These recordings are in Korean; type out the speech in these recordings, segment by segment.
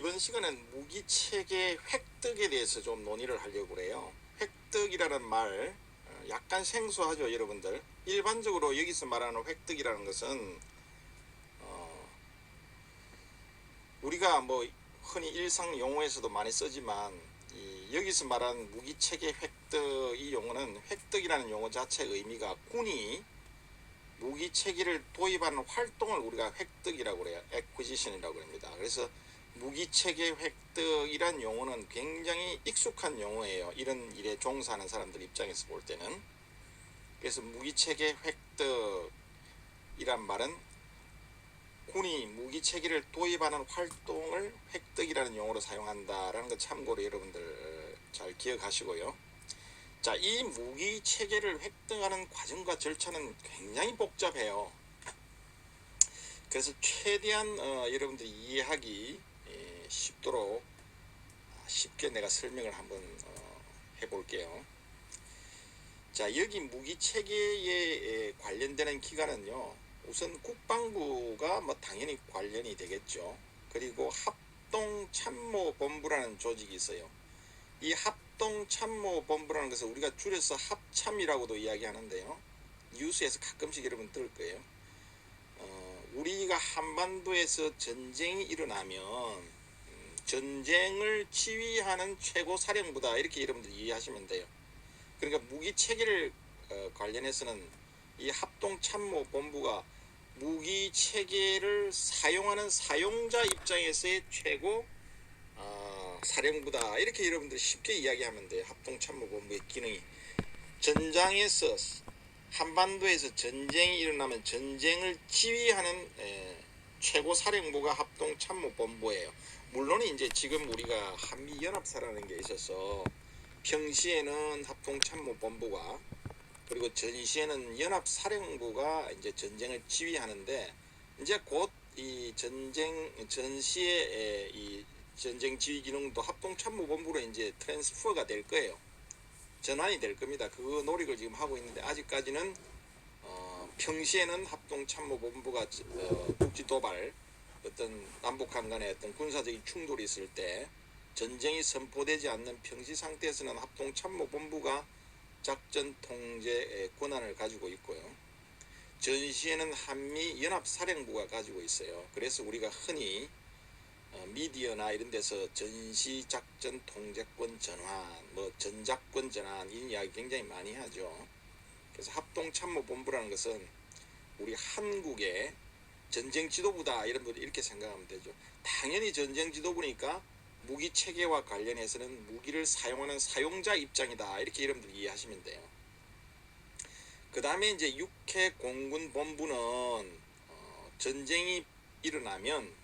이번 시간은 무기체계 획득에 대해서 좀 논의를 하려고 그래요. 획득이라는 말 약간 생소하죠, 여러분들. 일반적으로 여기서 말하는 획득이라는 것은 우리가 뭐 흔히 일상 용어에서도 많이 쓰지만 여기서 말하는 무기체계 획득, 이 용어는 획득이라는 용어 자체의 의미가 군이 무기체계를 도입하는 활동을 우리가 획득이라고 그래요. acquisition이라고 합니다. 그래서 무기체계 획득이란 용어는 굉장히 익숙한 용어예요. 이런 일에 종사하는 사람들 입장에서 볼 때는. 그래서 무기체계 획득이란 말은 군이 무기체계를 도입하는 활동을 획득이라는 용어로 사용한다라는 것 참고로 여러분들 잘 기억하시고요. 자, 이 무기체계를 획득하는 과정과 절차는 굉장히 복잡해요. 그래서 최대한 여러분들이 이해하기 쉽도록 쉽게 내가 설명을 한번 해볼게요. 자, 여기 무기체계에 관련되는 기관은요, 우선 국방부가 뭐 당연히 관련이 되겠죠. 그리고 합동참모본부라는 조직이 있어요. 이 합동참모본부라는 것을 우리가 줄여서 합참이라고도 이야기하는데요. 뉴스에서 가끔씩 여러분 들을 거예요. 우리가 한반도에서 전쟁이 일어나면 전쟁을 지휘하는 최고사령부다, 이렇게 여러분들이 이해하시면 돼요. 그러니까 무기체계를 관련해서는 이 합동참모본부가 무기체계를 사용하는 사용자 입장에서의 최고 사령부다, 이렇게 여러분들이 쉽게 이야기하면 돼요. 합동참모본부의 기능이 전장에서, 한반도에서 전쟁이 일어나면 전쟁을 지휘하는 최고사령부가 합동참모본부예요. 물론 이제 지금 우리가 한미연합사라는 게 있어서 평시에는 합동참모본부가, 그리고 전시에는 연합사령부가 이제 전쟁을 지휘하는데, 이제 곧 이 전시의 이 전쟁 지휘 기능도 합동참모본부로 이제 트랜스퍼가 될 거예요. 전환이 될 겁니다. 그 노력을 지금 하고 있는데, 아직까지는 평시에는 합동참모본부가 국지도발, 어떤 남북한 간의 어떤 군사적인 충돌이 있을 때 전쟁이 선포되지 않는 평시 상태에서는 합동참모본부가 작전 통제 권한을 가지고 있고요. 전시에는 한미연합사령부가 가지고 있어요. 그래서 우리가 흔히 미디어나 이런 데서 전시작전 통제권 전환, 뭐 전작권 전환, 이 이야기 굉장히 많이 하죠. 그래서 합동참모본부라는 것은 우리 한국의 전쟁지도부다, 이런 분들 이렇게 생각하면 되죠. 당연히 전쟁지도부니까 무기체계와 관련해서는 무기를 사용하는 사용자 입장이다, 이렇게 여러분들 이해하시면 돼요. 그 다음에 이제 육해공군본부는 전쟁이 일어나면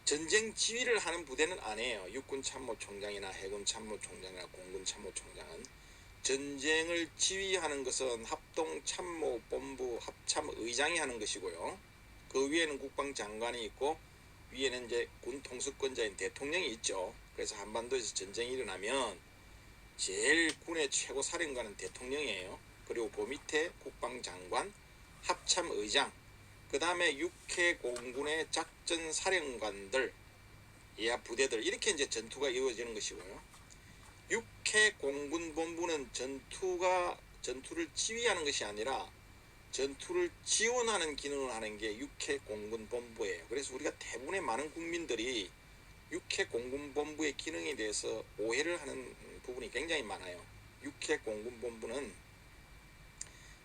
전쟁 지휘를 하는 부대는 아니에요. 육군참모총장이나 해군참모총장이나 공군참모총장은 전쟁을 지휘하는 것은 합동참모본부 합참의장이 하는 것이고요. 그 위에는 국방장관이 있고, 위에는 이제 군 통수권자인 대통령이 있죠. 그래서 한반도에서 전쟁이 일어나면 제일 군의 최고 사령관은 대통령이에요. 그리고 그 밑에 국방장관, 합참의장, 그 다음에 육해공군의 작전사령관들, 이하 부대들, 이렇게 이제 전투가 이루어지는 것이고요. 육해공군본부는 전투를 지휘하는 것이 아니라 전투를 지원하는 기능을 하는 게 육해공군본부예요. 그래서 우리가 대부분의 많은 국민들이 육해공군본부의 기능에 대해서 오해를 하는 부분이 굉장히 많아요. 육해공군본부는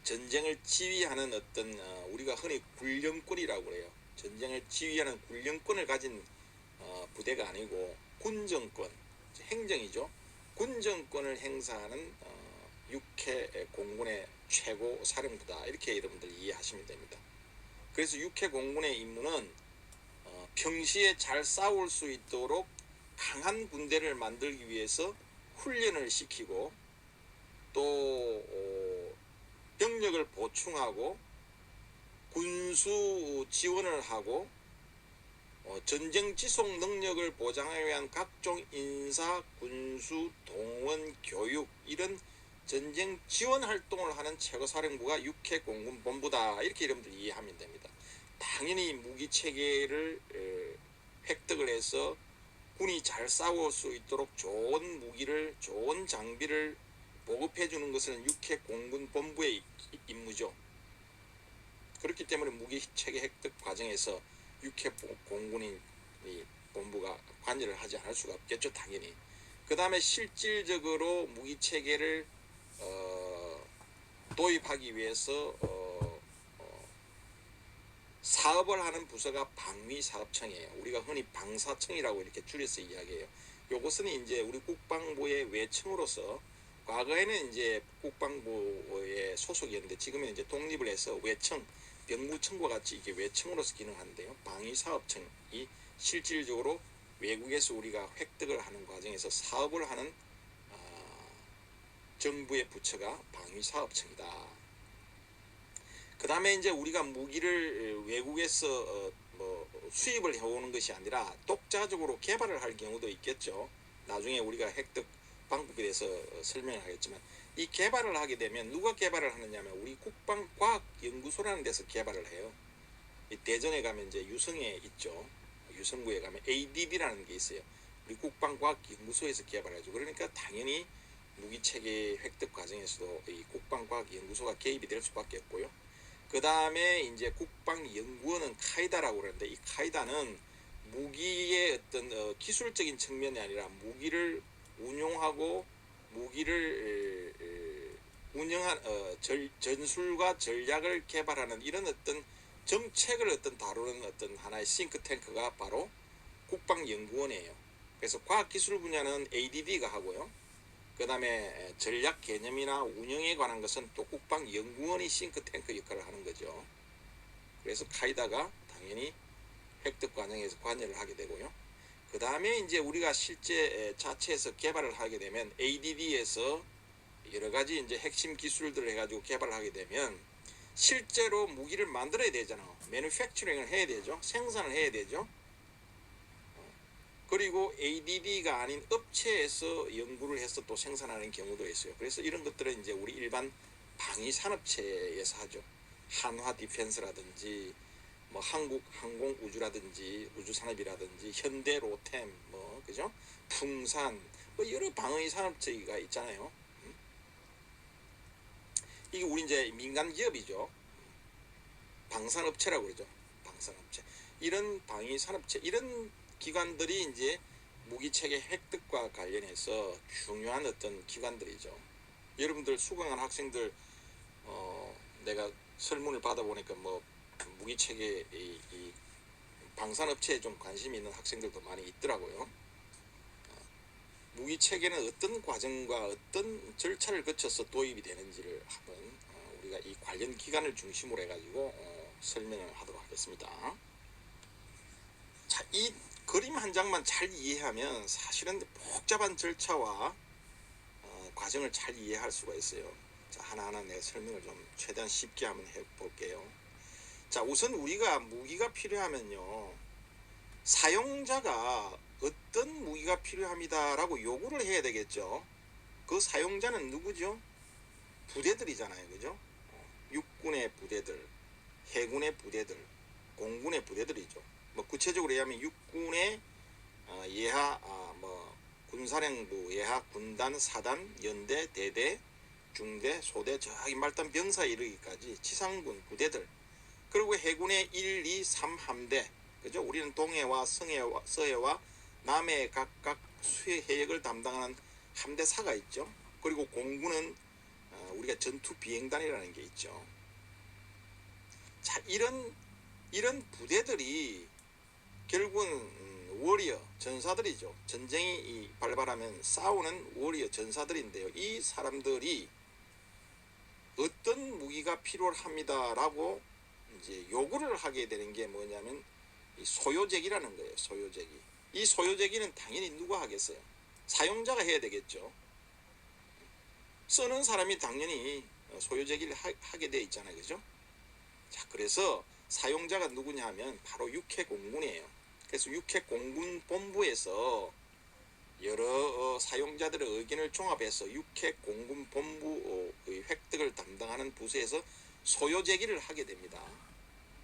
전쟁을 지휘하는 어떤 우리가 흔히 군령권이라고 그래요. 전쟁을 지휘하는 군령권을 가진 부대가 아니고 군정권, 행정이죠. 군정권을 행사하는 육해공군의 최고 사령부다, 이렇게 여러분들 이해하시면 됩니다. 그래서 육해공군의 임무는 평시에 잘 싸울 수 있도록 강한 군대를 만들기 위해서 훈련을 시키고, 또 병력을 보충하고 군수 지원을 하고 전쟁 지속 능력을 보장하기 위한 각종 인사, 군수, 동원, 교육, 이런 전쟁 지원 활동을 하는 최고사령부가 육해공군본부다, 이렇게 여러분들이 이해하면 됩니다. 당연히 무기체계를 획득을 해서 군이 잘 싸울 수 있도록 좋은 무기를, 좋은 장비를 보급해 주는 것은 육해공군본부의 임무죠. 그렇기 때문에 무기체계 획득 과정에서 육해공군인 본부가 관여를 하지 않을 수가 없겠죠, 당연히. 그 다음에 실질적으로 무기체계를 도입하기 위해서 사업을 하는 부서가 방위사업청이에요. 우리가 흔히 방사청이라고 이렇게 줄여서 이야기해요. 요것은 이제 우리 국방부의 외청으로서 과거에는 이제 국방부의 소속이었는데 지금은 이제 독립을 해서 외청, 병무청과 같이 이게 외청으로서 기능하는데요. 방위사업청이 실질적으로 외국에서 우리가 획득을 하는 과정에서 사업을 하는 정부의 부처가 방위사업청이다. 그 다음에 이제 우리가 무기를 외국에서 수입을 해오는 것이 아니라 독자적으로 개발을 할 경우도 있겠죠. 나중에 우리가 획득 방법에 대해서 설명을 하겠지만 이 개발을 하게 되면 누가 개발을 하느냐면 우리 국방과학연구소라는 데서 개발을 해요. 이 대전에 가면 이제 유성에 있죠. 유성구에 가면 ADB라는 게 있어요. 우리 국방과학연구소에서 개발하죠. 그러니까 당연히 무기체계 획득 과정에서도 이 국방과학연구소가 개입이 될 수밖에 없고요. 그 다음에 이제 국방연구원은 카이다라고 그러는데 이 카이다는 무기의 어떤 기술적인 측면이 아니라 무기를 운용하고 무기를 운영한 전술과 전략을 개발하는 이런 어떤 정책을 어떤 다루는 어떤 하나의 싱크탱크가 바로 국방연구원이에요. 그래서 과학기술 분야는 ADD가 하고요. 그 다음에 전략 개념이나 운영에 관한 것은 또 국방연구원이 싱크탱크 역할을 하는 거죠. 그래서 카이다가 당연히 획득 과정에서 관여를 하게 되고요. 그 다음에 이제 우리가 실제 자체에서 개발을 하게 되면 ADD에서 여러 가지 이제 핵심 기술들을 해가지고 개발을 하게 되면 실제로 무기를 만들어야 되잖아요. 매뉴팩처링을 해야 되죠. 생산을 해야 되죠. 그리고 ADD가 아닌 업체에서 연구를 해서 또 생산하는 경우도 있어요. 그래서 이런 것들은 이제 우리 일반 방위산업체에서 하죠. 한화 디펜스라든지 뭐 한국 항공우주라든지 우주산업이라든지 현대 로템 뭐 그죠? 풍산 뭐 여러 방위산업체가 있잖아요. 이게 우리 이제 민간 기업이죠. 방산업체라고 그러죠. 방산업체. 이런 방위산업체 이런 기관들이 이제 무기체계 획득과 관련해서 중요한 어떤 기관들이죠. 여러분들 수강한 학생들 내가 설문을 받아보니까 뭐 무기체계 이 방산업체에 좀 관심이 있는 학생들도 많이 있더라고요. 무기체계는 어떤 과정과 어떤 절차를 거쳐서 도입이 되는지를 한번 우리가 이 관련 기관을 중심으로 해가지고 설명을 하도록 하겠습니다. 자, 이 그림 한 장만 잘 이해하면 사실은 복잡한 절차와 과정을 잘 이해할 수가 있어요. 자, 하나하나 내 설명을 좀 최대한 쉽게 한번 해볼게요. 자, 우선 우리가 무기가 필요하면요, 사용자가 어떤 무기가 필요합니다라고 요구를 해야 되겠죠. 그 사용자는 누구죠? 부대들이잖아요, 그죠? 육군의 부대들, 해군의 부대들, 공군의 부대들이죠. 뭐 구체적으로 얘기하면 육군의 예하 뭐 군사령부, 예하 군단, 사단, 연대, 대대, 중대, 소대, 저기 말단 병사에 이르기까지 지상군 부대들, 그리고 해군의 1, 2, 3 함대, 그죠? 우리는 동해와 서해와 남해 각각 수해 해역을 담당하는 함대사가 있죠. 그리고 공군은 우리가 전투 비행단이라는 게 있죠. 자, 이런 부대들이 결국은 워리어 전사들이죠. 전쟁이 발발하면 싸우는 워리어 전사들인데요. 이 사람들이 어떤 무기가 필요합니다라고 이제 요구를 하게 되는 게 뭐냐면 이 소요제기라는 거예요. 소요제기. 이 소요제기는 당연히 누가 하겠어요? 사용자가 해야 되겠죠. 쓰는 사람이 당연히 소요제기를 하게 돼 있잖아요, 그죠? 자, 그래서 사용자가 누구냐 하면 바로 육해공군이에요. 그래서 육해공군본부에서 여러 사용자들의 의견을 종합해서 육해공군본부의 획득을 담당하는 부서에서 소요제기를 하게 됩니다.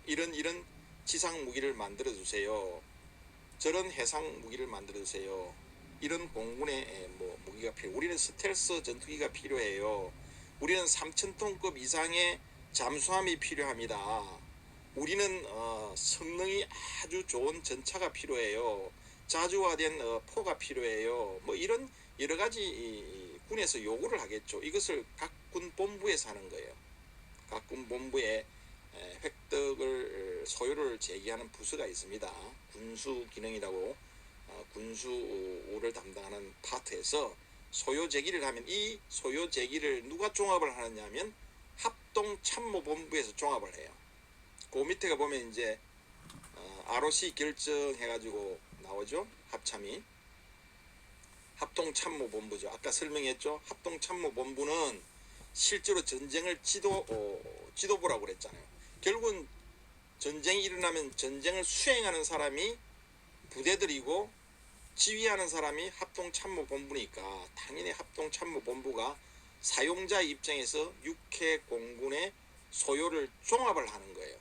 이런 지상무기를 만들어 주세요. 저런 해상 무기를 만들어 주세요. 이런 공군의 무기가 필요. 우리는 스텔스 전투기가 필요해요. 우리는 3,000톤급 이상의 잠수함이 필요합니다. 우리는 성능이 아주 좋은 전차가 필요해요. 자주화된 포가 필요해요. 뭐 이런 여러 가지 군에서 요구를 하겠죠. 이것을 각 군 본부에서 하는 거예요. 각 군 본부에 획득을 소요를 제기하는 부서가 있습니다. 군수 기능이라고 군수를 담당하는 파트에서 소요 제기를 하면 이 소요 제기를 누가 종합을 하느냐 하면 합동참모본부에서 종합을 해요. 그 밑에가 보면 이제 ROC 결정해가지고 나오죠. 합참이 합동참모본부죠. 아까 설명했죠. 합동참모본부는 실제로 전쟁을 지도부라고 그랬잖아요. 결국은 전쟁이 일어나면 전쟁을 수행하는 사람이 부대들이고 지휘하는 사람이 합동참모본부니까 당연히 합동참모본부가 사용자 입장에서 육해 공군의 소요를 종합을 하는 거예요.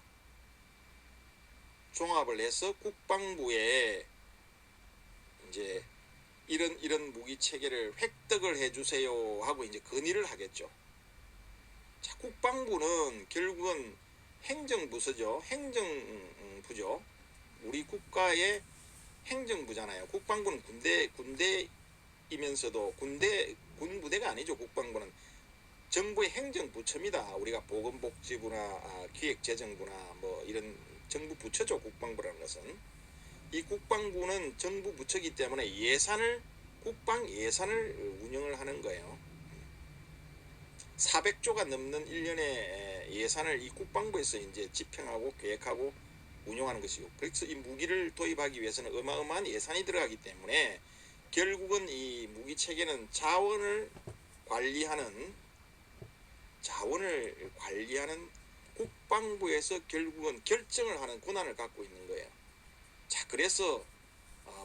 종합을 해서 국방부에 이제 이런 무기 체계를 획득을 해주세요 하고 이제 건의를 하겠죠. 자, 국방부는 결국은 행정부서죠. 행정부죠. 우리 국가의 행정부잖아요. 국방부는 군대이면서도 군 부대가 아니죠. 국방부는 정부의 행정부처입니다. 우리가 보건복지부나 기획재정부나 뭐 이런 정부 부처죠. 국방부라는 것은. 이 국방부는 정부 부처이기 때문에 국방 예산을 운영을 하는 거예요. 400조가 넘는 1년의 예산을 이 국방부에서 이제 집행하고 계획하고 운영하는 것이고, 그래서 이 무기를 도입하기 위해서는 어마어마한 예산이 들어가기 때문에 결국은 이 무기 체계는 자원을 관리하는 국방부에서 결국은 결정을 하는 권한을 갖고 있는 거예요. 자, 그래서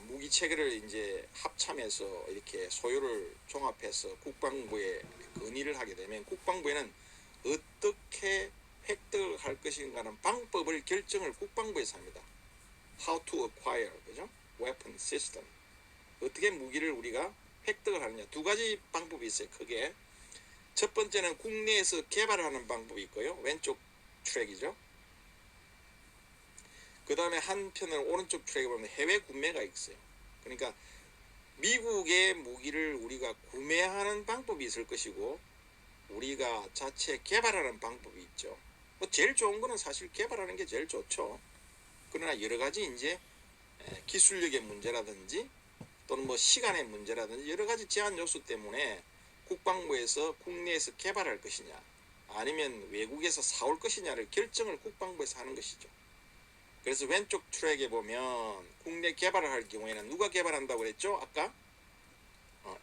무기 체계를 이제 합참해서 이렇게 소요를 종합해서 국방부에 건의를 하게 되면 국방부에는 어떻게 획득을 할 것인가는 방법을 결정을 국방부에서 합니다. How to acquire, 그죠? Weapon system. 어떻게 무기를 우리가 획득을 하느냐. 두 가지 방법이 있어요. 크게. 첫 번째는 국내에서 개발하는 방법이 있고요. 왼쪽 트랙이죠. 그 다음에 한편으로 오른쪽 트랙에 보면 해외 구매가 있어요. 그러니까 미국의 무기를 우리가 구매하는 방법이 있을 것이고 우리가 자체 개발하는 방법이 있죠. 뭐 제일 좋은 거는 사실 개발하는 게 제일 좋죠. 그러나 여러 가지 이제 기술력의 문제라든지 또는 뭐 시간의 문제라든지 여러 가지 제한 요소 때문에 국방부에서 국내에서 개발할 것이냐 아니면 외국에서 사올 것이냐를 결정을 국방부에서 하는 것이죠. 그래서 왼쪽 트랙에 보면 국내 개발을 할 경우에는 누가 개발한다고 그랬죠? 아까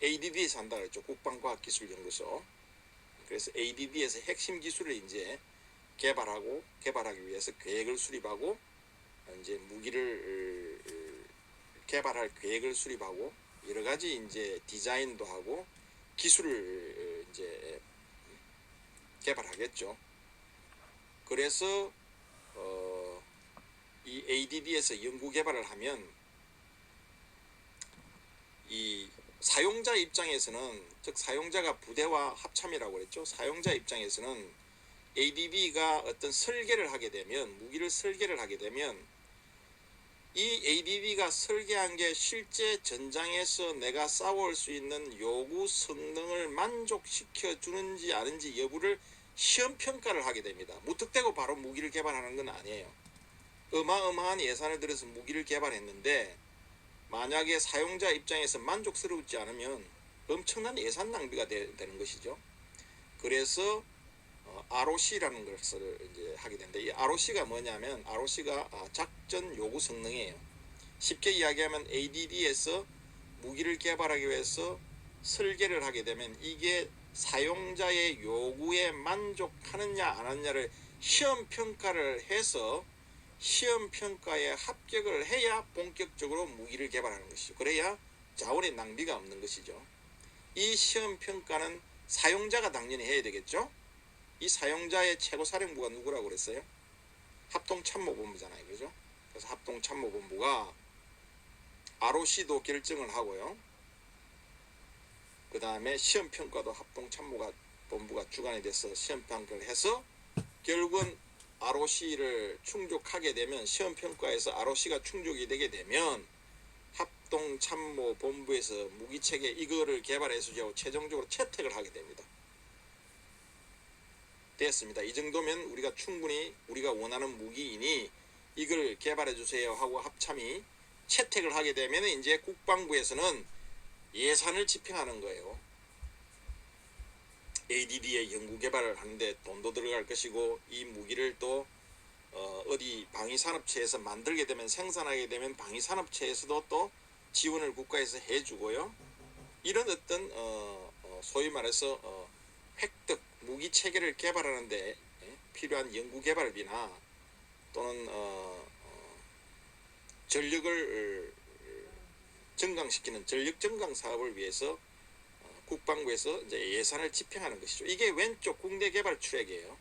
ADD에서 한다고 그랬죠. 국방과학기술연구소. 그래서 ADD에서 핵심 기술을 이제 개발하기 위해서 계획을 수립하고 이제 무기를 개발할 계획을 수립하고 여러 가지 이제 디자인도 하고 기술을 이제 개발하겠죠. 그래서 이 ADD에서 연구 개발을 하면 이 사용자 입장에서는, 즉 사용자가 부대와 합참이라고 그랬죠. 사용자 입장에서는 ADD가 어떤 설계를 하게 되면, 무기를 설계를 하게 되면 이 ADD가 설계한 게 실제 전장에서 내가 싸울 수 있는 요구 성능을 만족시켜 주는지 아닌지 여부를 시험 평가를 하게 됩니다. 무턱대고 바로 무기를 개발하는 건 아니에요. 어마어마한 예산을 들여서 무기를 개발했는데 만약에 사용자 입장에서 만족스럽지 않으면 엄청난 예산 낭비가 되는 것이죠. 그래서 ROC라는 것을 이제 하게 되는데, 이 ROC가 뭐냐면 ROC가 작전 요구 성능이에요. 쉽게 이야기하면 ADD에서 무기를 개발하기 위해서 설계를 하게 되면 이게 사용자의 요구에 만족하느냐 안 하느냐를 시험 평가를 해서 시험 평가에 합격을 해야 본격적으로 무기를 개발하는 것이죠. 그래야 자원의 낭비가 없는 것이죠. 이 시험 평가는 사용자가 당연히 해야 되겠죠. 이 사용자의 최고사령부가 누구라고 그랬어요? 합동참모본부잖아요. 그죠? 그래서 합동참모본부가 ROC도 결정을 하고요. 그 다음에 시험평가도 합동참모본부가 주관이 돼서 시험평가를 해서 결국은 ROC를 충족하게 되면, 시험평가에서 ROC가 충족이 되게 되면 합동참모본부에서 무기체계 이거를 개발해서 최종적으로 채택을 하게 됩니다. 됐습니다. 이 정도면 우리가 충분히 우리가 원하는 무기이니 이걸 개발해 주세요 하고 합참이 채택을 하게 되면 이제 국방부에서는 예산을 집행하는 거예요. ADD의 연구 개발을 하는데 돈도 들어갈 것이고, 이 무기를 또 어디 방위산업체에서 만들게 되면, 생산하게 되면 방위산업체에서도 또 지원을 국가에서 해주고요. 이런 어떤 소위 말해서 획득 무기 체계를 개발하는데 필요한 연구 개발비나 또는 전력을 증강시키는 전력 증강 사업을 위해서 국방부에서 이제 예산을 집행하는 것이죠. 이게 왼쪽 국내 개발 출액이에요.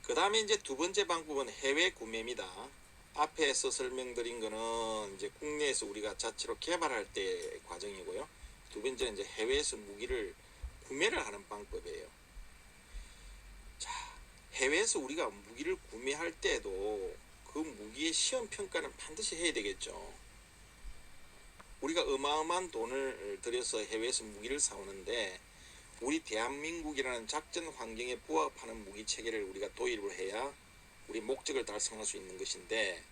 그 다음에 이제 두 번째 방법은 해외 구매입니다. 앞에서 설명드린 거는 이제 국내에서 우리가 자체로 개발할 때 과정이고요. 두 번째는 이제 해외에서 무기를 구매를 하는 방법이에요. 자, 해외에서 우리가 무기를 구매할 때도 그 무기의 시험 평가는 반드시 해야 되겠죠. 우리가 어마어마한 돈을 들여서 해외에서 무기를 사오는데, 우리 대한민국이라는 작전 환경에 부합하는 무기 체계를 우리가 도입을 해야 우리 목적을 달성할 수 있는 것인데,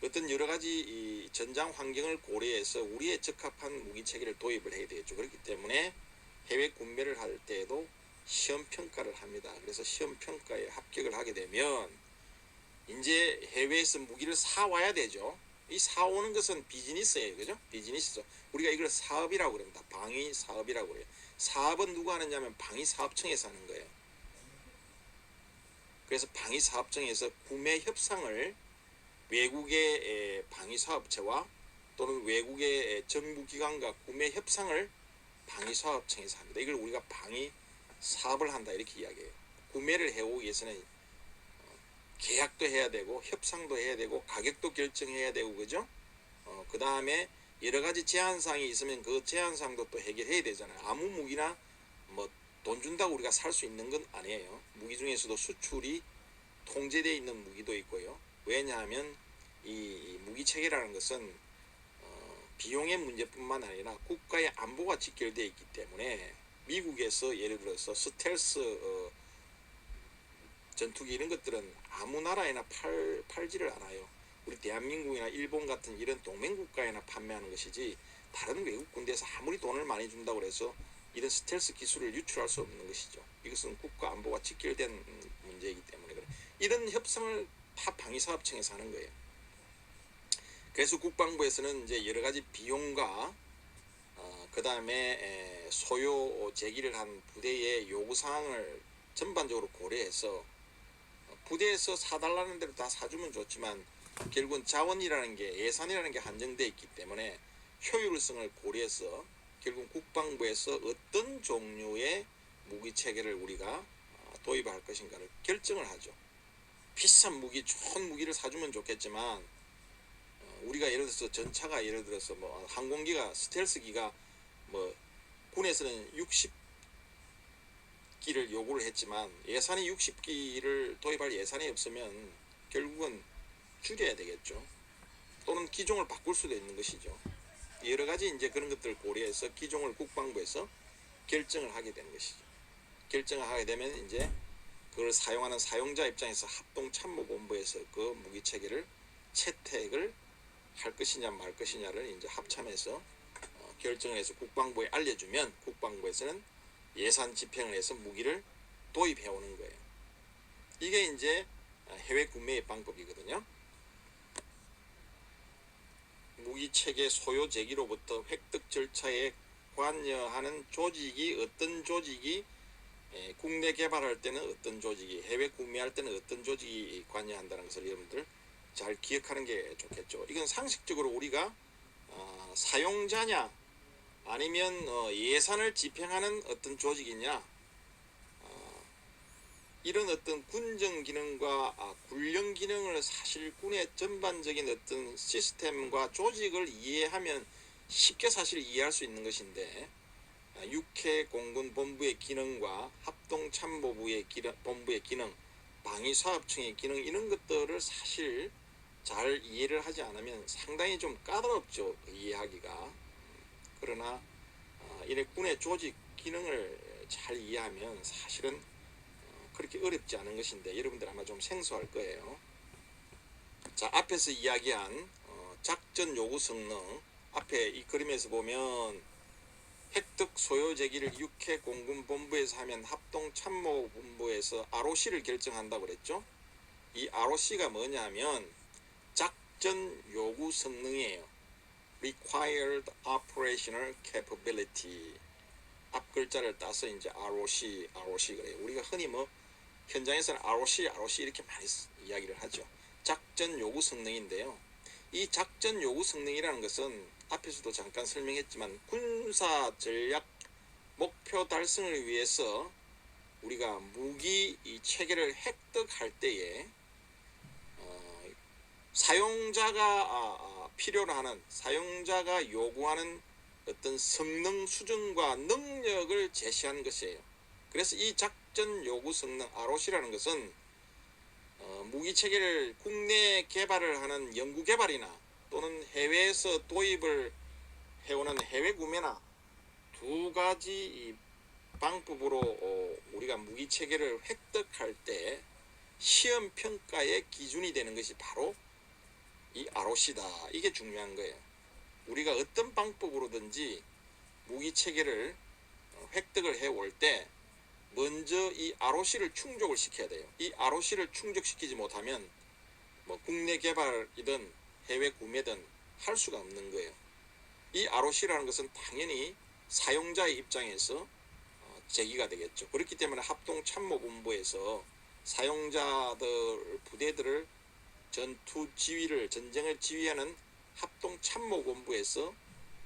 어떤 여러 가지 이 전장 환경을 고려해서 우리에 적합한 무기 체계를 도입을 해야 되겠죠. 그렇기 때문에 해외 구매를 할 때에도 시험 평가를 합니다. 그래서 시험 평가에 합격을 하게 되면 이제 해외에서 무기를 사와야 되죠. 이 사오는 것은 비즈니스예요. 그죠? 비즈니스죠. 우리가 이걸 사업이라고 그럽니다. 방위 사업이라고 그래요. 사업은 누가 하느냐면 방위사업청에서 하는 거예요. 그래서 방위사업청에서 구매 협상을 외국의 방위사업체와 또는 외국의 정부기관과 구매 협상을 방위사업청에서 합니다. 이걸 우리가 방위사업을 한다 이렇게 이야기해요. 구매를 해오기 위해서는 계약도 해야 되고 협상도 해야 되고 가격도 결정해야 되고, 그죠? 그 다음에 여러 가지 제한사항이 있으면 그 제한사항도 또 해결해야 되잖아요. 아무 무기나 뭐 돈 준다고 우리가 살 수 있는 건 아니에요. 무기 중에서도 수출이 통제되어 있는 무기도 있고요. 왜냐하면 이 무기 체계라는 것은 비용의 문제뿐만 아니라 국가의 안보가 직결되어 있기 때문에, 미국에서 예를 들어서 스텔스 전투기 이런 것들은 아무 나라에나 팔지를 않아요. 우리 대한민국이나 일본 같은 이런 동맹국가에나 판매하는 것이지, 다른 외국 군대에서 아무리 돈을 많이 준다고 해서 이런 스텔스 기술을 유출할 수 없는 것이죠. 이것은 국가 안보가 직결된 문제이기 때문에 그래. 이런 협상을 다 방위사업청에서 하는 거예요. 그래서 국방부에서는 이제 여러 가지 비용과 그 다음에 소요 제기를 한 부대의 요구사항을 전반적으로 고려해서 부대에서 사달라는 대로 다 사주면 좋지만, 결국은 자원이라는 게, 예산이라는 게 한정되어 있기 때문에 효율성을 고려해서 결국 국방부에서 어떤 종류의 무기 체계를 우리가 도입할 것인가를 결정을 하죠. 비싼 무기, 좋은 무기를 사주면 좋겠지만, 우리가 예를 들어서 전차가 예를 들어서 뭐 항공기가 스텔스기가 뭐 군에서는 60기를 요구를 했지만 예산이 60기를 도입할 예산이 없으면 결국은 줄여야 되겠죠. 또는 기종을 바꿀 수도 있는 것이죠. 여러 가지 이제 그런 것들을 고려해서 기종을 국방부에서 결정을 하게 되는 것이죠. 결정을 하게 되면 이제 그걸 사용하는 사용자 입장에서 합동참모본부에서 그 무기 체계를 채택을 할 것이냐 말 것이냐를 이제 합참해서 결정을 해서 국방부에 알려주면, 국방부에서는 예산 집행을 해서 무기를 도입해 오는 거예요. 이게 이제 해외 구매의 방법이거든요. 무기 체계 소요 제기로부터 획득 절차에 관여하는 조직이, 어떤 조직이 국내 개발할 때는 어떤 조직이, 해외 구매할 때는 어떤 조직이 관여한다는 것을 여러분들 잘 기억하는 게 좋겠죠. 이건 상식적으로 우리가 사용자냐 아니면 예산을 집행하는 어떤 조직이냐, 이런 어떤 군정 기능과 군령 기능을 사실 군의 전반적인 어떤 시스템과 조직을 이해하면 쉽게 사실 이해할 수 있는 것인데, 육해 공군 본부의 기능과 합동 참모부의 본부의 기능, 방위사업청의 기능, 이런 것들을 사실 잘 이해를 하지 않으면 상당히 좀 까다롭죠, 이해하기가. 그러나 이래 군의 조직 기능을 잘 이해하면 사실은 그렇게 어렵지 않은 것인데 여러분들 아마 좀 생소할 거예요. 자, 앞에서 이야기한 작전 요구 성능, 앞에 이 그림에서 보면 획득 소요 제기를 육해 공군 본부에서 하면 합동 참모 본부에서 ROC를 결정한다고 그랬죠. 이 ROC가 뭐냐면 작전 요구 성능이에요. Required Operational Capability. 앞 글자를 따서 이제 ROC 그래요. 우리가 흔히 뭐 현장에서는 ROC 이렇게 많이 이야기를 하죠. 작전 요구 성능인데요. 이 작전 요구 성능이라는 것은 앞에서도 잠깐 설명했지만 군사 전략 목표 달성을 위해서 우리가 무기 이 체계를 획득할 때에 사용자가 필요로 하는, 사용자가 요구하는 어떤 성능 수준과 능력을 제시하는 것이에요. 그래서 이 작전 요구 성능 ROC라는 것은 무기 체계를 국내 개발을 하는 연구 개발이나 또는 해외에서 도입을 해오는 해외 구매나 두 가지 방법으로 우리가 무기 체계를 획득할 때 시험 평가의 기준이 되는 것이 바로 이 ROC다. 이게 중요한 거예요. 우리가 어떤 방법으로든지 무기 체계를 획득을 해올 때 먼저 이 ROC를 충족을 시켜야 돼요. 이 ROC를 충족시키지 못하면 뭐 국내 개발이든 해외 구매든 할 수가 없는 거예요. 이 ROC라는 것은 당연히 사용자의 입장에서 제기가 되겠죠. 그렇기 때문에 합동참모본부에서 사용자들 부대들을 전투 지휘를, 전쟁을 지휘하는 합동참모본부에서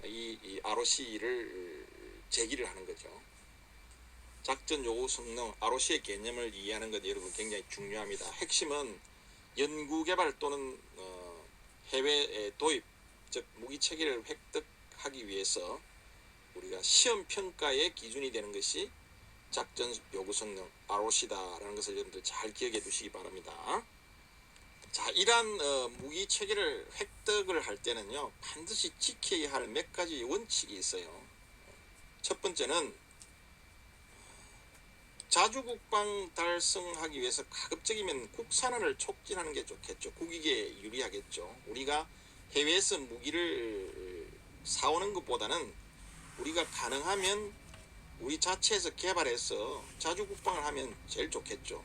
이 ROC를 제기를 하는 거죠. 작전 요구 성능 ROC의 개념을 이해하는 것 여러분 굉장히 중요합니다. 핵심은 연구 개발 또는 해외 도입, 즉 무기 체계를 획득하기 위해서 우리가 시험 평가의 기준이 되는 것이 작전 요구 성능 ROC다라는 것을 여러분들 잘 기억해 두시기 바랍니다. 자, 이러한 무기 체계를 획득을 할 때는요 반드시 지켜야 할 몇 가지 원칙이 있어요. 첫 번째는 자주국방 달성하기 위해서 가급적이면 국산화를 촉진하는 게 좋겠죠. 국익에 유리하겠죠. 우리가 해외에서 무기를 사오는 것보다는 우리가 가능하면 우리 자체에서 개발해서 자주국방을 하면 제일 좋겠죠.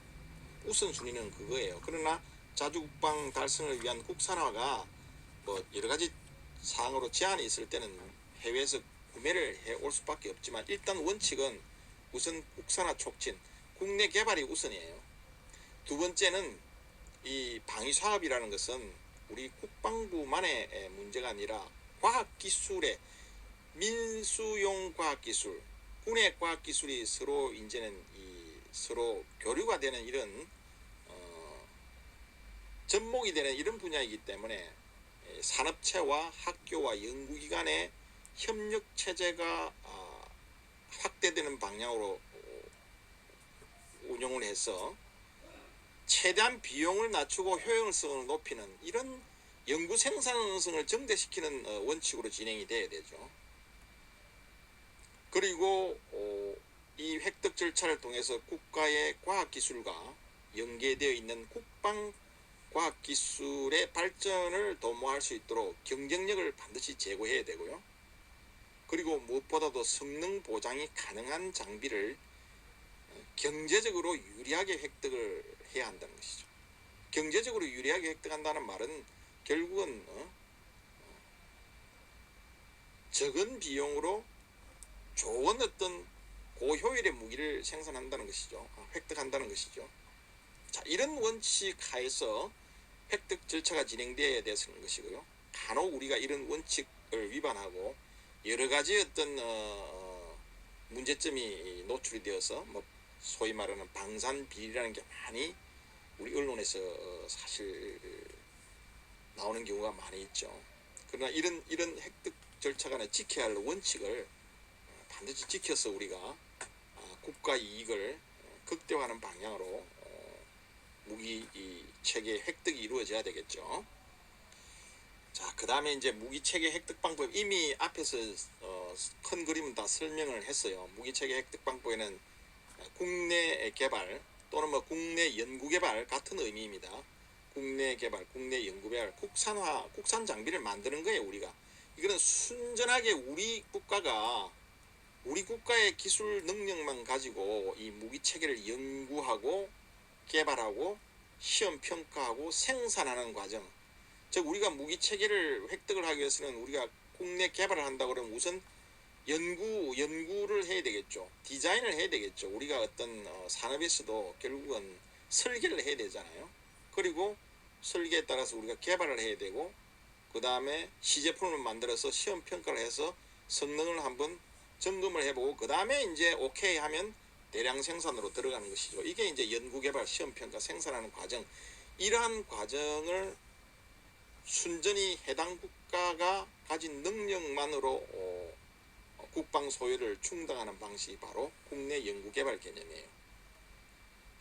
우선순위는 그거예요. 그러나 자주국방 달성을 위한 국산화가 뭐 여러가지 사항으로 제한이 있을 때는 해외에서 구매를 해올 수밖에 없지만 일단 원칙은 우선 국산화 촉진, 국내 개발이 우선이에요. 두 번째는 이 방위사업이라는 것은 우리 국방부만의 문제가 아니라 과학기술의 민수용 과학기술, 군의 과학기술이 서로 이제는 서로 교류가 되는 이런 접목이 되는 이런 분야이기 때문에 산업체와 학교와 연구기관의 협력 체제가 확대되는 방향으로 운영을 해서 최대한 비용을 낮추고 효용성을 높이는 이런 연구 생산성을 증대시키는 원칙으로 진행이 돼야 되죠. 그리고 이 획득 절차를 통해서 국가의 과학기술과 연계되어 있는 국방 과학기술의 발전을 도모할 수 있도록 경쟁력을 반드시 제고해야 되고요. 그리고 무엇보다도 성능 보장이 가능한 장비를 경제적으로 유리하게 획득을 해야 한다는 것이죠. 경제적으로 유리하게 획득한다는 말은 결국은 적은 비용으로 좋은 어떤 고효율의 무기를 생산한다는 것이죠. 획득한다는 것이죠. 자, 이런 원칙 하에서 획득 절차가 진행되어야 되는 것이고요. 간혹 우리가 이런 원칙을 위반하고 여러 가지 어떤 문제점이 노출이 되어서 뭐 소위 말하는 방산 비리라는 게 많이 우리 언론에서 사실 나오는 경우가 많이 있죠. 그러나 이런 획득 절차 간에 지켜야 할 원칙을 반드시 지켜서 우리가 국가 이익을 극대화하는 방향으로 무기 체계 획득이 이루어져야 되겠죠. 자, 그 다음에 이제 무기 체계 획득 방법, 이미 앞에서 큰 그림은 다 설명을 했어요. 무기 체계 획득 방법에는 국내 개발 또는 뭐 국내 연구 개발 같은 의미입니다. 국내 개발, 국내 연구 개발, 국산 장비를 만드는 거예요. 우리가 이거는 순전하게 우리 국가가 우리 국가의 기술 능력만 가지고 이 무기 체계를 연구하고 개발하고 시험 평가하고 생산하는 과정. 즉 우리가 무기 체계를 획득을 하기 위해서는 우리가 국내 개발을 한다 그러면 우선 연구를 해야 되겠죠. 디자인을 해야 되겠죠. 우리가 어떤 산업에서도 결국은 설계를 해야 되잖아요. 그리고 설계에 따라서 우리가 개발을 해야 되고, 그 다음에 시제품을 만들어서 시험 평가를 해서 성능을 한번 점검을 해보고, 그 다음에 이제 오케이 하면 대량 생산으로 들어가는 것이죠. 이게 이제 연구개발, 시험평가, 생산하는 과정. 이러한 과정을 순전히 해당 국가가 가진 능력만으로 국방 소유를 충당하는 방식이 바로 국내 연구개발 개념이에요.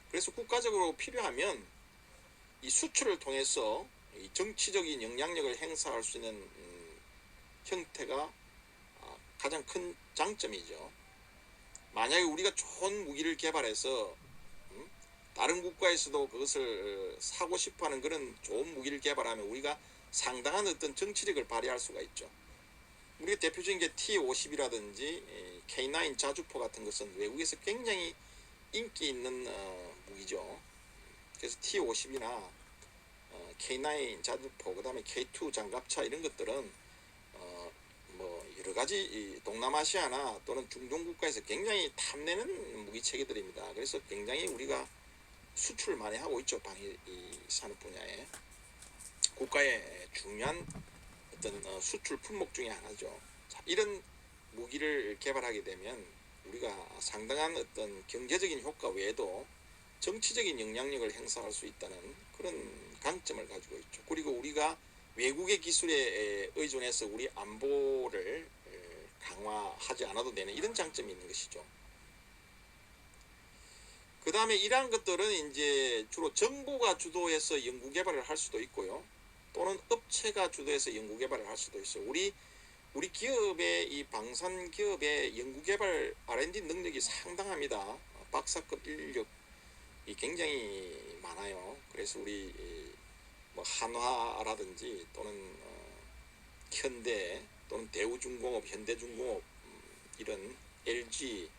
그래서 국가적으로 필요하면 이 수출을 통해서 이 정치적인 영향력을 행사할 수 있는 형태가 가장 큰 장점이죠. 만약에 우리가 좋은 무기를 개발해서 다른 국가에서도 그것을 사고 싶어하는 그런 좋은 무기를 개발하면 우리가 상당한 어떤 정치력을 발휘할 수가 있죠. 우리가 대표적인 게 T-50이라든지 K9 자주포 같은 것은 외국에서 굉장히 인기 있는 무기죠. 그래서 T-50이나 K9 자주포, 그 다음에 K2 장갑차 이런 것들은 뭐 여러 가지 동남아시아나 또는 중동 국가에서 굉장히 탐내는 무기 체계들입니다. 그래서 굉장히 우리가 수출을 많이 하고 있죠. 방위 산업 분야에. 국가의 중요한 어떤 수출 품목 중에 하나죠. 자, 이런 무기를 개발하게 되면 우리가 상당한 어떤 경제적인 효과 외에도 정치적인 영향력을 행사할 수 있다는 그런 강점을 가지고 있죠. 그리고 우리가 외국의 기술에 의존해서 우리 안보를 강화하지 않아도 되는 이런 장점이 있는 것이죠. 그 다음에 이러한 것들은 이제 주로 정부가 주도해서 연구 개발을 할 수도 있고요. 또는 업체가 주도해서 연구 개발을 할 수도 있어요. 우리 기업의 이 방산 기업의 연구 개발 R&D 능력이 상당합니다. 박사급 인력이 굉장히 많아요. 그래서 우리 뭐 한화라든지 또는 현대 또는 대우중공업, 현대중공업 이런 LG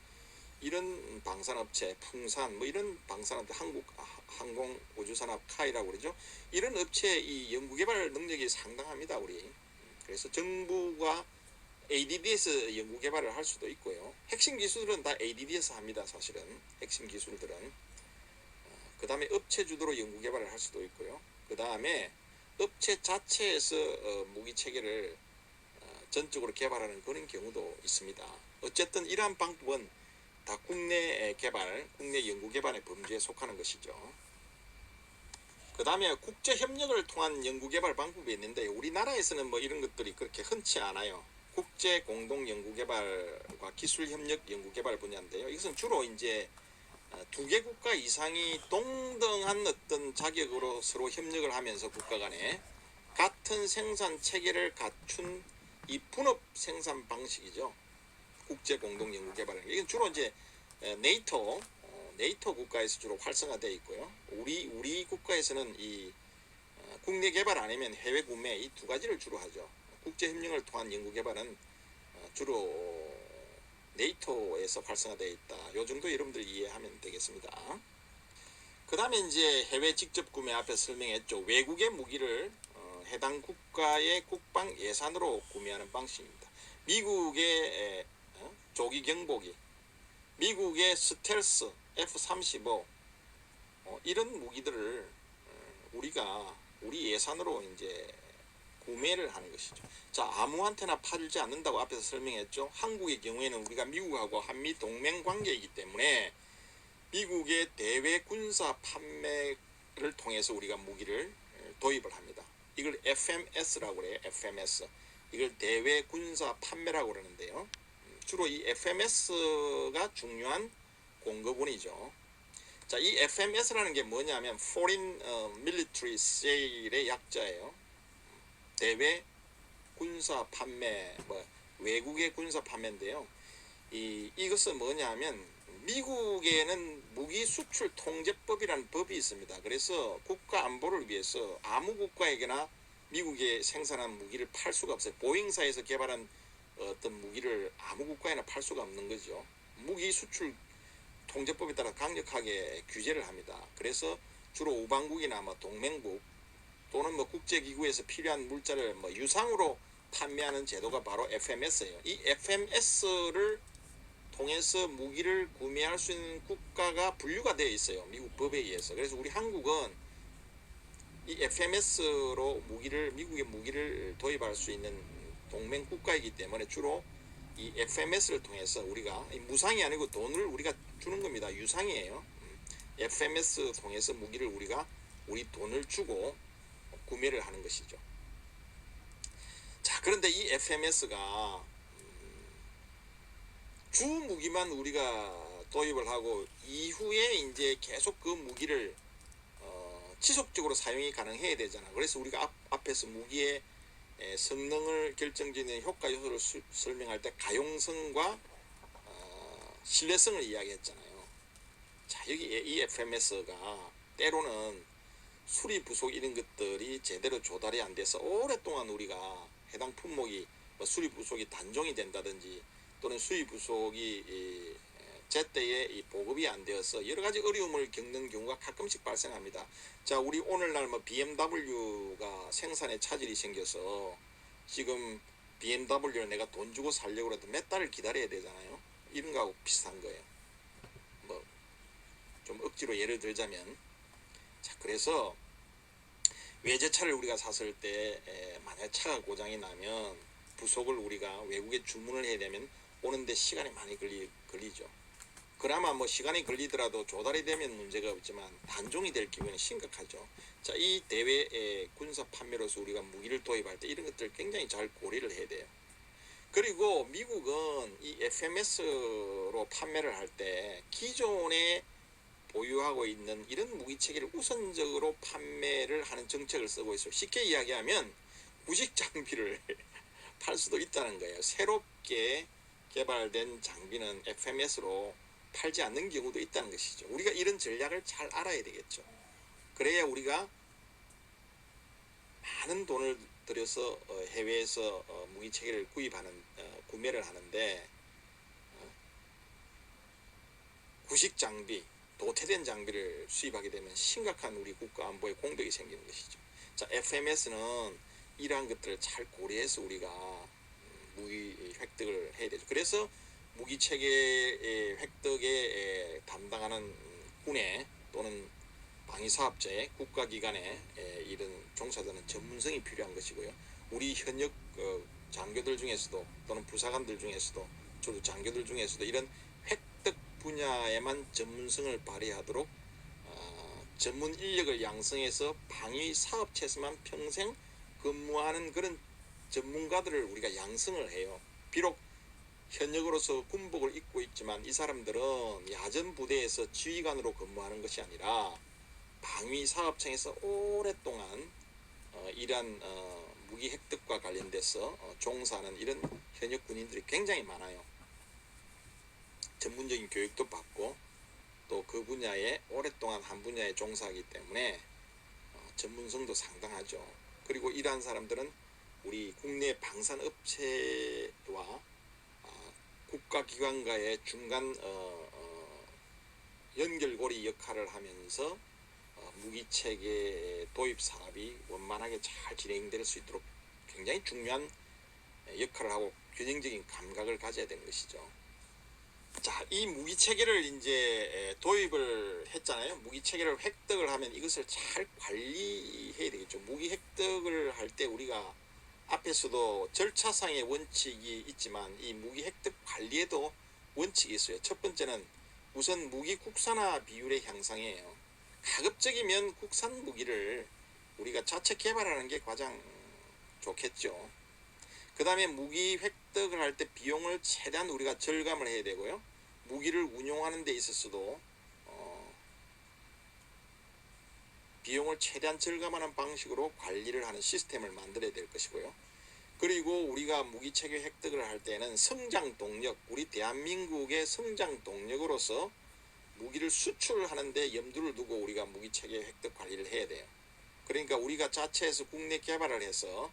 이런 방산업체, 풍산 뭐 이런 방산업체, 항공우주산업 카이라고 그러죠. 이런 업체의 이 연구개발 능력이 상당합니다. 우리. 그래서 정부가 ADD에서 연구개발을 할 수도 있고요. 핵심 기술들은 다 ADD에서 합니다. 사실은 핵심 기술들은. 그 다음에 업체 주도로 연구개발을 할 수도 있고요. 그 다음에 업체 자체에서 무기체계를 전적으로 개발하는 그런 경우도 있습니다. 어쨌든 이러한 방법은 다 국내 개발, 국내 연구 개발의 범주에 속하는 것이죠. 그 다음에 국제 협력을 통한 연구 개발 방법이 있는데 우리나라에서는 뭐 이런 것들이 그렇게 흔치 않아요. 국제 공동 연구 개발과 기술 협력 연구 개발 분야인데요. 이것은 주로 이제 두 개 국가 이상이 동등한 어떤 자격으로 서로 협력을 하면서 국가 간에 같은 생산 체계를 갖춘 이 분업 생산 방식이죠. 국제 공동 연구 개발은 이건 주로 이제 네이토 국가에서 주로 활성화되어 있고요. 우리 국가에서는 이 국내 개발 아니면 해외 구매 이 두 가지를 주로 하죠. 국제 협력을 통한 연구 개발은 주로 네이토에서 활성화되어 있다. 요 정도 여러분들 이해하면 되겠습니다. 그 다음에 이제 해외 직접 구매 앞에 설명했죠. 외국의 무기를 해당 국가의 국방 예산으로 구매하는 방식입니다. 미국의 조기 경보기, 미국의 스텔스 F-35 이런 무기들을 우리 예산으로 이제 구매를 하는 것이죠. 자, 아무한테나 팔지 않는다고 앞에서 설명했죠. 한국의 경우에는 우리가 미국하고 한미 동맹 관계이기 때문에 미국의 대외 군사 판매를 통해서 우리가 무기를 도입을 합니다. 이걸 FMS라고 그래요. FMS. 이걸 대외 군사 판매라고 그러는데요. 주로 이 FMS가 중요한 공급원이죠. 자, 이 FMS라는 게 뭐냐면 Foreign Military Sale의 약자예요. 대외 군사 판매, 외국의 군사 판매인데요. 이것은 뭐냐면 미국에는 무기 수출 통제법이라는 법이 있습니다. 그래서 국가 안보를 위해서 아무 국가에게나 미국에 생산한 무기를 팔 수가 없어요. 보잉사에서 개발한 어떤 무기를 아무 국가에나 팔 수가 없는 거죠. 무기 수출 통제법에 따라 강력하게 규제를 합니다. 그래서 주로 우방국이나 동맹국 또는 국제기구에서 필요한 물자를 유상으로 판매하는 제도가 바로 FMS예요. 이 FMS를 통해서 무기를 구매할 수 있는 국가가 분류가 되어 있어요. 미국 법에 의해서. 그래서 우리 한국은 이 FMS로 미국의 무기를 도입할 수 있는 동맹 국가이기 때문에 주로 이 FMS를 통해서 우리가 무상이 아니고 돈을 우리가 주는 겁니다. 유상이에요. FMS 통해서 무기를 우리 돈을 주고 구매를 하는 것이죠. 자, 그런데 이 FMS가 주 무기만 우리가 도입을 하고 이후에 이제 계속 그 무기를 지속적으로 사용이 가능해야 되잖아. 그래서 우리가 앞에서 무기의 성능을 결정짓는 효과 요소를 설명할 때 가용성과 신뢰성을 이야기했잖아요. 자, 여기 이 FMS가 때로는 수리 부속 이런 것들이 제대로 조달이 안 돼서 오랫동안 우리가 해당 품목이 수리 부속이 단종이 된다든지 또는 수리 부속이 제때에 보급이 안 되어서 여러 가지 어려움을 겪는 경우가 가끔씩 발생합니다. 자, 우리 오늘날 BMW가 생산에 차질이 생겨서 지금 BMW를 내가 돈 주고 살려고 해도 몇 달을 기다려야 되잖아요. 이런 거하고 비슷한 거예요. 좀 억지로 예를 들자면, 자, 그래서 외제차를 우리가 샀을 때 만약 차가 고장이 나면 부속을 우리가 외국에 주문을 해야 되면 오는데 시간이 많이 걸리죠. 그나마 시간이 걸리더라도 조달이 되면 문제가 없지만 단종이 될 경우는 심각하죠. 자, 이 대외 군사 판매로서 우리가 무기를 도입할 때 이런 것들 굉장히 잘 고려를 해야 돼요. 그리고 미국은 이 FMS로 판매를 할 때 기존에 보유하고 있는 이런 무기 체계를 우선적으로 판매를 하는 정책을 쓰고 있어요. 쉽게 이야기하면 구식 장비를 팔 수도 있다는 거예요. 새롭게 개발된 장비는 FMS로 팔지 않는 경우도 있다는 것이죠. 우리가 이런 전략을 잘 알아야 되겠죠. 그래야 우리가 많은 돈을 들여서 해외에서 무기 체계를 구매를 하는데 구식 장비, 도태된 장비를 수입하게 되면 심각한 우리 국가 안보에 공백이 생기는 것이죠. 자, FMS는 이러한 것들을 잘 고려해서 우리가 무기 획득을 해야 되죠. 그래서 무기 체계의 획득에 담당하는 군에 또는 방위사업자에 국가기관에 이런 종사자는 전문성이 필요한 것이고요. 우리 현역 장교들 중에서도 또는 부사관들 중에서도 주로 장교들 중에서도 이런 획득 분야에만 전문성을 발휘하도록 전문 인력을 양성해서 방위사업체에서만 평생 근무하는 그런 전문가들을 우리가 양성을 해요. 비록 현역으로서 군복을 입고 있지만 이 사람들은 야전 부대에서 지휘관으로 근무하는 것이 아니라 방위사업청에서 오랫동안 이러한 무기 획득과 관련돼서 종사하는 이런 현역 군인들이 굉장히 많아요. 전문적인 교육도 받고 또 그 분야에 오랫동안 한 분야에 종사하기 때문에 전문성도 상당하죠. 그리고 이러한 사람들은 우리 국내 방산업체와 국가기관과의 중간 연결고리 역할을 하면서 무기체계 도입 사업이 원만하게 잘 진행될 수 있도록 굉장히 중요한 역할을 하고 균형적인 감각을 가져야 되는 것이죠. 자, 이 무기체계를 이제 도입을 했잖아요. 무기체계를 획득을 하면 이것을 잘 관리해야 되겠죠. 무기 획득을 할 때 우리가 앞에서도 절차상의 원칙이 있지만 이 무기 획득 관리에도 원칙이 있어요. 첫 번째는 우선 무기 국산화 비율의 향상이에요. 가급적이면 국산 무기를 우리가 자체 개발하는 게 가장 좋겠죠. 그 다음에 무기 획득을 할 때 비용을 최대한 우리가 절감을 해야 되고요. 무기를 운용하는 데 있어서도 비용을 최대한 절감하는 방식으로 관리를 하는 시스템을 만들어야 될 것이고요. 그리고 우리가 무기체계 획득을 할 때는 성장 동력, 우리 대한민국의 성장 동력으로서 무기를 수출하는 데 염두를 두고 우리가 무기체계 획득 관리를 해야 돼요. 그러니까 우리가 자체에서 국내 개발을 해서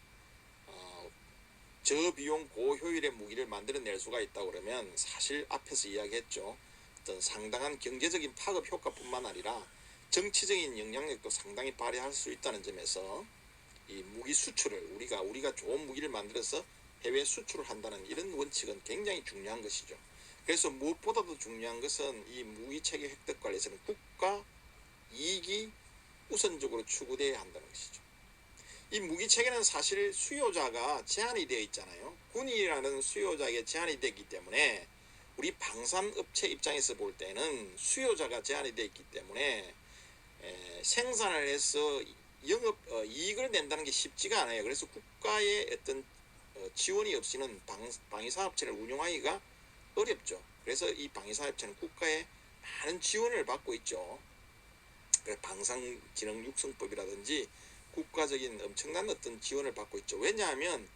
저비용 고효율의 무기를 만들어낼 수가 있다고 그러면 사실 앞에서 이야기했죠. 어떤 상당한 경제적인 파급 효과뿐만 아니라 정치적인 영향력도 상당히 발휘할 수 있다는 점에서 이 무기 수출을 우리가 좋은 무기를 만들어서 해외 수출을 한다는 이런 원칙은 굉장히 중요한 것이죠. 그래서 무엇보다도 중요한 것은 이 무기 체계 획득 관리에서는 국가 이익이 우선적으로 추구돼야 한다는 것이죠. 이 무기 체계는 사실 수요자가 제한이 되어 있잖아요. 군이라는 수요자에게 제한이 되기 때문에 우리 방산업체 입장에서 볼 때는 수요자가 제한이 되어 있기 때문에 생산을 해서 영업 이익을 낸다는 게 쉽지가 않아요. 그래서 국가의 어떤 지원이 없이는 방위사업체를 운영하기가 어렵죠. 그래서 이 방위사업체는 국가의 많은 지원을 받고 있죠. 방산진흥육성법이라든지 국가적인 엄청난 어떤 지원을 받고 있죠. 왜냐하면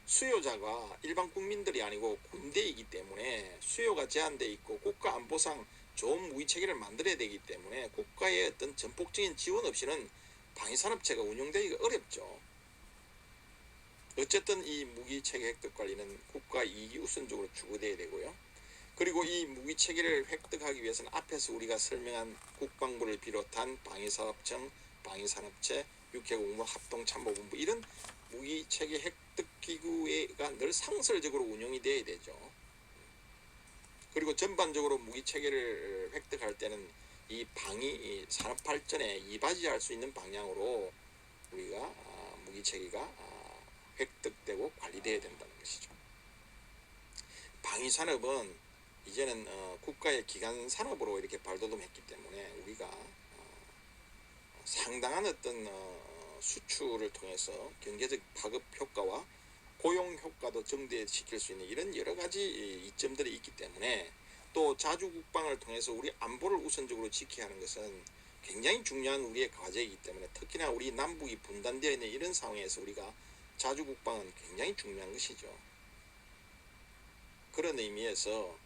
수요자가 일반 국민들이 아니고 군대이기 때문에 수요가 제한되어 있고 국가 안보상 좋은 무기 체계를 만들어야 되기 때문에 국가의 어떤 전폭적인 지원 없이는 방위산업체가 운영되기가 어렵죠. 어쨌든 이 무기 체계 획득 관리는 국가 이익이 우선적으로 추구돼야 되고요. 그리고 이 무기 체계를 획득하기 위해서는 앞에서 우리가 설명한 국방부를 비롯한 방위사업청, 방위산업체, 육해공무, 합동참모본부 이런 무기 체계 획득 기구가 늘 상설적으로 운영이 돼야 되죠. 그리고 전반적으로 무기 체계를 획득할 때는 이 방위 산업 발전에 이바지할 수 있는 방향으로 우리가 무기 체계가 획득되고 관리돼야 된다는 것이죠. 방위 산업은 이제는 국가의 기간 산업으로 이렇게 발돋움했기 때문에 우리가 상당한 어떤 수출을 통해서 경제적 파급 효과와 고용 효과도 증대시킬 수 있는 이런 여러 가지 이점들이 있기 때문에 또 자주 국방을 통해서 우리 안보를 우선적으로 지켜야 하는 것은 굉장히 중요한 우리의 과제이기 때문에 특히나 우리 남북이 분단되어 있는 이런 상황에서 우리가 자주 국방은 굉장히 중요한 것이죠. 그런 의미에서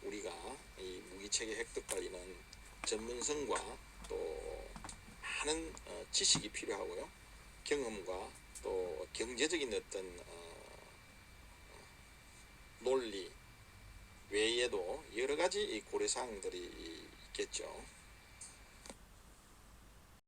우리가 이 무기체계 획득 관리는 전문성과 또 많은 지식이 필요하고요. 경험과 또 경제적인 어떤 논리 외에도 여러 가지 고려사항들이 있겠죠.